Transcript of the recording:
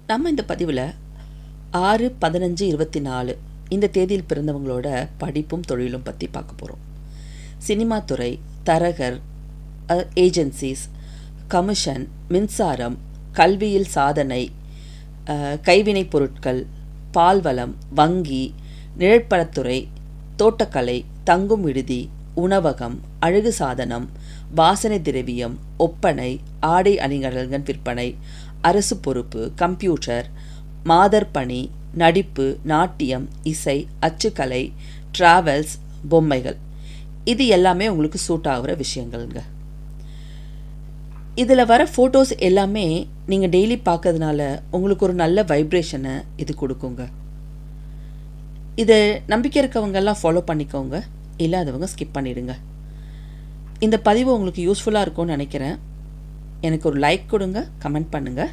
நம்ம இந்த பதிவில் 6/15/24 இந்த தேதியில் பிறந்தவங்களோட படிப்பும் தொழிலும் பற்றி பார்க்க போகிறோம். சினிமா துறை, தரகர், ஏஜென்சிஸ், கமிஷன், மின்சாரம், கல்வியில் சாதனை, கைவினைப் பொருட்கள், பால்வளம், வங்கி, நிழற்படத்துறை, தோட்டக்கலை, தங்கும் விடுதி, உணவகம், அழகு சாதனம், வாசனை திரவியம், ஒப்பனை, ஆடை அணிகலன்கள் விற்பனை, அரசு பொறுப்பு, கம்ப்யூட்டர், மாதர் பணி, நடிப்பு, நாட்டியம், இசை, அச்சுக்கலை, டிராவல்ஸ், பொம்மைகள், இது எல்லாமே உங்களுக்கு சூட் ஆகிற விஷயங்கள்ங்க. இதில் வர ஃபோட்டோஸ் எல்லாமே நீங்கள் டெய்லி பார்க்கறதுனால உங்களுக்கு ஒரு நல்ல வைப்ரேஷனை இது கொடுக்குங்க. இதை நம்பிக்கை இருக்கவங்கெல்லாம் ஃபாலோ பண்ணிக்கோங்க, இல்லாதவங்க ஸ்கிப் பண்ணிடுங்க. இந்த பதிவு உங்களுக்கு யூஸ்ஃபுல்லாக இருக்கும்னு நினைக்கிறேன். எனக்கு ஒரு லைக் கொடுங்க, கமெண்ட் பண்ணுங்கள்.